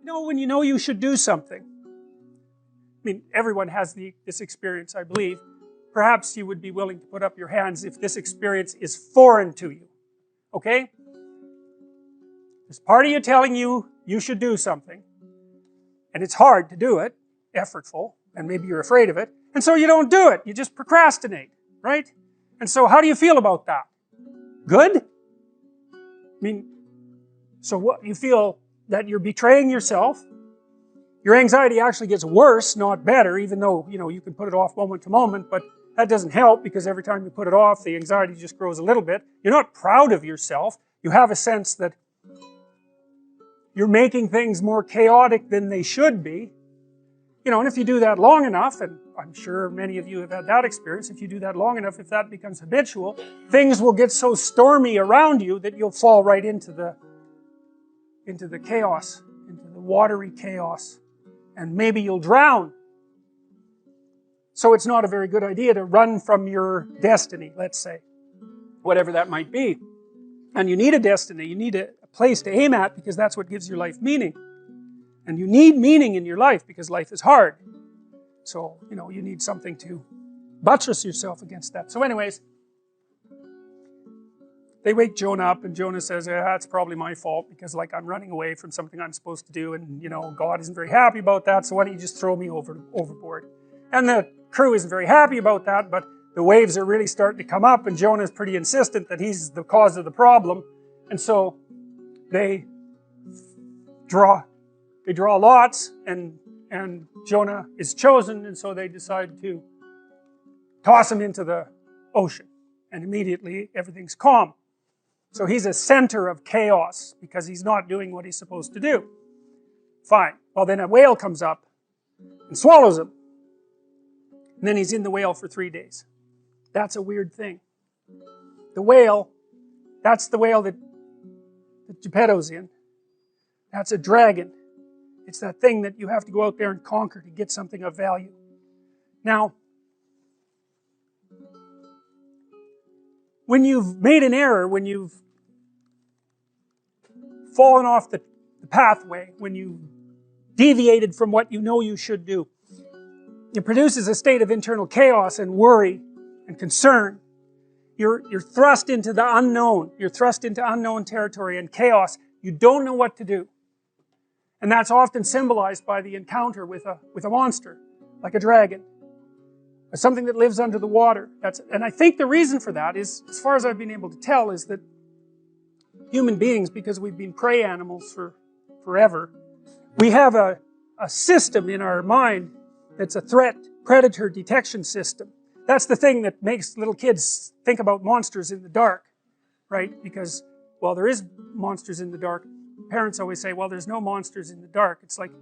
when you know you should do something. I mean, everyone has this experience, I believe. Perhaps you would be willing to put up your hands if this experience is foreign to you. Okay? There's part of you telling you you should do something, and it's hard to do it, effortful, and maybe you're afraid of it, and so you don't do it, you just procrastinate, right? And so how do you feel about that? Good? I mean, so what, you feel that you're betraying yourself. Your anxiety actually gets worse, not better, even though, you can put it off moment to moment, but that doesn't help because every time you put it off, the anxiety just grows a little bit. You're not proud of yourself. You have a sense that you're making things more chaotic than they should be. And if you do that long enough, and I'm sure many of you have had that experience, if you do that long enough, if that becomes habitual, things will get so stormy around you that you'll fall right into the chaos, into the watery chaos, and maybe you'll drown. So it's not a very good idea to run from your destiny, let's say, whatever that might be. And you need a destiny, you need a place to aim at, because that's what gives your life meaning. And you need meaning in your life because life is hard. So, you need something to buttress yourself against that. So anyways, they wake Jonah up and Jonah says, it's probably my fault because I'm running away from something I'm supposed to do, and God isn't very happy about that, so why don't you just throw me overboard? And the crew isn't very happy about that, but the waves are really starting to come up and Jonah is pretty insistent that he's the cause of the problem, and so they draw lots, and Jonah is chosen, and so they decide to toss him into the ocean, and immediately everything's calm. So he's a center of chaos because he's not doing what he's supposed to do. Fine. Well, then a whale comes up and swallows him, and then he's in the whale for 3 days. That's a weird thing. The whale, that's the whale that Geppetto's in. That's a dragon. It's that thing that you have to go out there and conquer to get something of value. Now, when you've made an error, when you've fallen off the pathway, when you've deviated from what you know you should do, it produces a state of internal chaos and worry and concern. You're thrust into the unknown. You're thrust into unknown territory and chaos. You don't know what to do. And that's often symbolized by the encounter with a monster, like a dragon, or something that lives under the water. And I think the reason for that is, as far as I've been able to tell, is that human beings, because we've been prey animals for forever, we have a system in our mind that's a threat predator detection system. That's the thing that makes little kids think about monsters in the dark, right? Because, well, there is monsters in the dark. Parents always say, well, there's no monsters in the dark. It's like,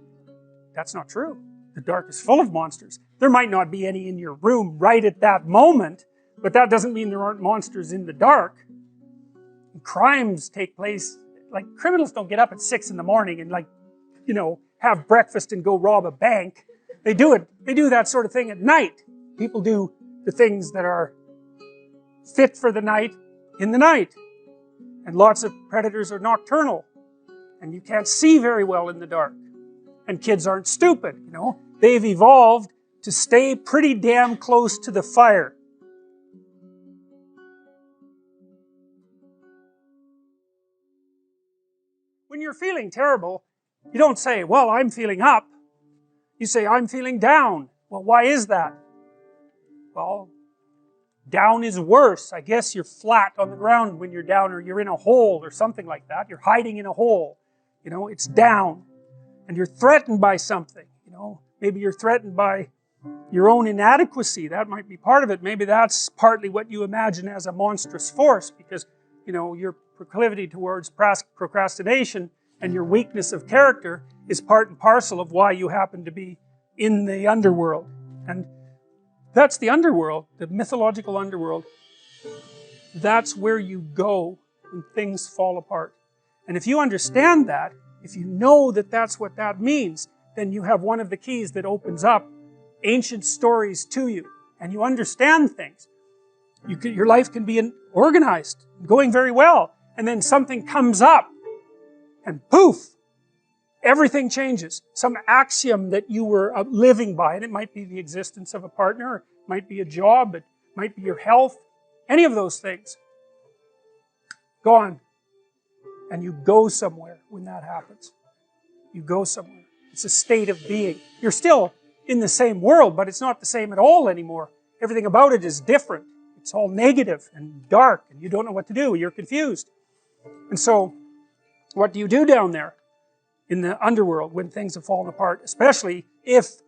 that's not true. The dark is full of monsters. There might not be any in your room right at that moment, but that doesn't mean there aren't monsters in the dark. And crimes take place, like criminals don't get up at 6 in the morning and have breakfast and go rob a bank. They do that sort of thing at night. People do the things that are fit for the night in the night. And lots of predators are nocturnal. And you can't see very well in the dark. And kids aren't stupid, They've evolved to stay pretty damn close to the fire. When you're feeling terrible, you don't say, well, I'm feeling up. You say, I'm feeling down. Well, why is that? Well, down is worse. I guess you're flat on the ground when you're down, or you're in a hole or something like that. You're hiding in a hole. It's down. And you're threatened by something. Maybe you're threatened by your own inadequacy. That might be part of it. Maybe that's partly what you imagine as a monstrous force, because, your proclivity towards procrastination and your weakness of character is part and parcel of why you happen to be in the underworld. And that's the underworld, the mythological underworld. That's where you go when things fall apart. And if you understand that, if you know that that's what that means, then you have one of the keys that opens up ancient stories to you, and you understand things. Your life can be organized, going very well, and then something comes up, and poof, everything changes. Some axiom that you were living by, and it might be the existence of a partner, it might be a job, it might be your health, any of those things, gone. And you go somewhere when that happens. You go somewhere. It's a state of being. You're still in the same world, but it's not the same at all anymore. Everything about it is different. It's all negative and dark, and you don't know what to do. You're confused. And so, what do you do down there in the underworld when things have fallen apart? Especially if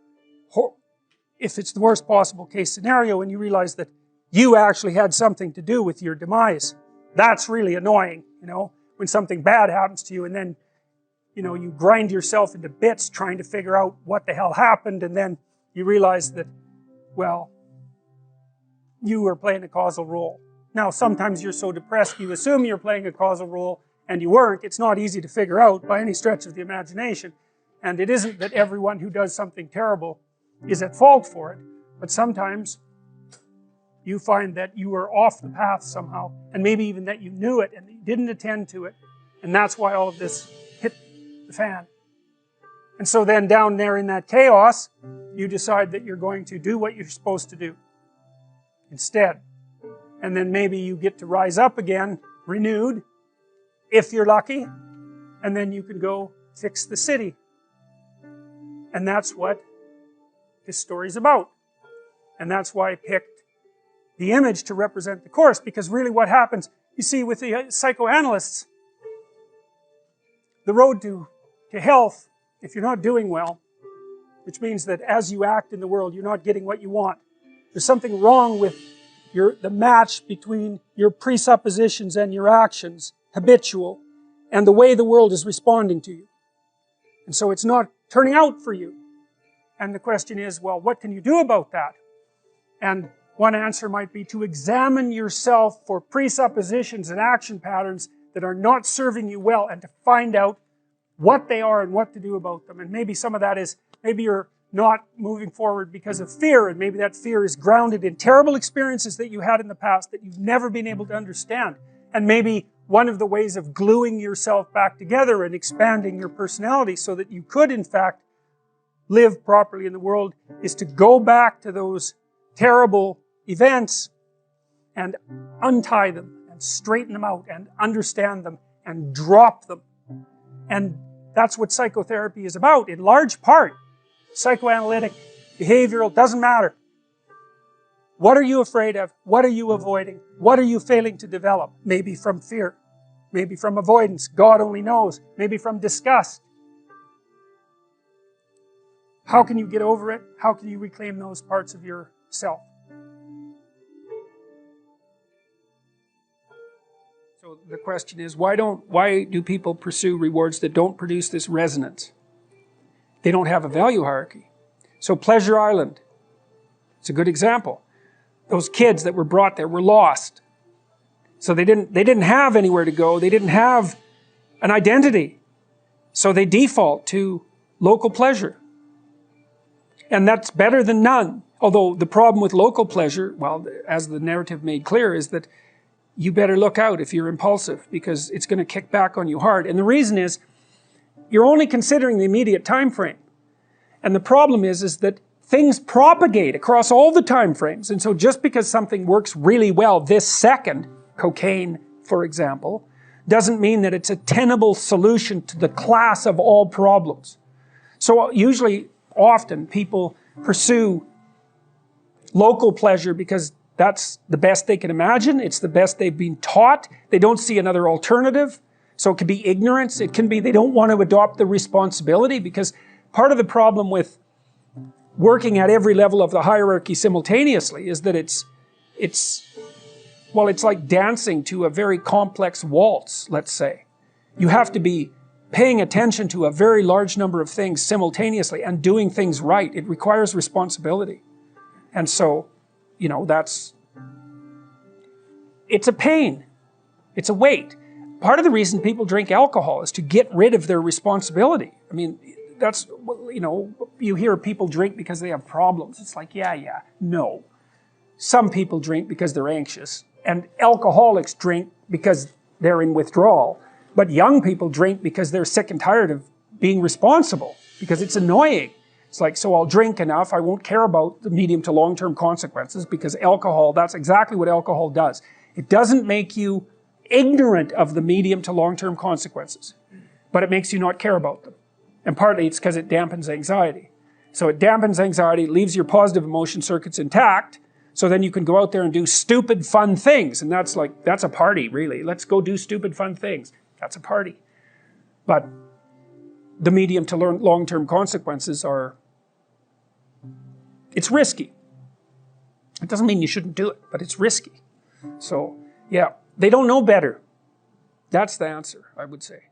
it's the worst possible case scenario and you realize that you actually had something to do with your demise. That's really annoying, you know, when something bad happens to you and then, you know, you grind yourself into bits trying to figure out what the hell happened, and then you realize that, well, you were playing a causal role. Now, sometimes you're so depressed you assume you're playing a causal role, and you weren't. It's not easy to figure out by any stretch of the imagination. And it isn't that everyone who does something terrible is at fault for it, but sometimes you find that you were off the path somehow, and maybe even that you knew it and you didn't attend to it, and that's why all of this hit the fan. And so then down there in that chaos, you decide that you're going to do what you're supposed to do instead. And then maybe you get to rise up again, renewed, if you're lucky, and then you can go fix the city. And that's what this story's about. And that's why I picked the image to represent the course, because really what happens, you see, with the psychoanalysts, the road to health, if you're not doing well, which means that as you act in the world, you're not getting what you want. There's something wrong with the match between your presuppositions and your actions, habitual, and the way the world is responding to you. And so it's not turning out for you. And the question is, well, what can you do about that? And one answer might be to examine yourself for presuppositions and action patterns that are not serving you well, and to find out what they are and what to do about them. And maybe some of that is, maybe you're not moving forward because of fear, and maybe that fear is grounded in terrible experiences that you had in the past that you've never been able to understand. And maybe one of the ways of gluing yourself back together and expanding your personality so that you could in fact live properly in the world is to go back to those terrible events and untie them and straighten them out and understand them and drop them. And that's what psychotherapy is about, in large part. Psychoanalytic, behavioral, doesn't matter. What are you afraid of? What are you avoiding? What are you failing to develop? Maybe from fear, maybe from avoidance, God only knows, maybe from disgust. How can you get over it? How can you reclaim those parts of yourself? So the question is, why do people pursue rewards that don't produce this resonance? They don't have a value hierarchy. So Pleasure Island, it's a good example. Those kids that were brought there were lost. So they didn't have anywhere to go. They didn't have an identity. So they default to local pleasure. And that's better than none. Although the problem with local pleasure, well, as the narrative made clear, is that you better look out if you're impulsive, because it's going to kick back on you hard. And the reason is, you're only considering the immediate time frame. And the problem is that things propagate across all the time frames. And so just because something works really well this second, cocaine, for example, doesn't mean that it's a tenable solution to the class of all problems. So usually, often, people pursue local pleasure because that's the best they can imagine. It's the best they've been taught. They don't see another alternative. So it can be ignorance. It can be they don't want to adopt the responsibility, because part of the problem with working at every level of the hierarchy simultaneously is that it's like dancing to a very complex waltz, let's say. You have to be paying attention to a very large number of things simultaneously and doing things right. It requires responsibility. And so, you know, it's a pain. It's a weight. Part of the reason people drink alcohol is to get rid of their responsibility. I mean, that's, you know, you hear people drink because they have problems. It's like, yeah, no. Some people drink because they're anxious, and alcoholics drink because they're in withdrawal. But young people drink because they're sick and tired of being responsible, because it's annoying. It's like, so I'll drink enough, I won't care about the medium to long-term consequences, because alcohol, that's exactly what alcohol does. It doesn't make you ignorant of the medium to long-term consequences, but it makes you not care about them. And partly it's because it dampens anxiety. So it dampens anxiety, it leaves your positive emotion circuits intact, so then you can go out there and do stupid fun things, and that's like, that's a party really. Let's go do stupid fun things. That's a party. But the medium to long-term consequences are, it's risky. It doesn't mean you shouldn't do it, but it's risky. So, yeah, they don't know better. That's the answer, I would say.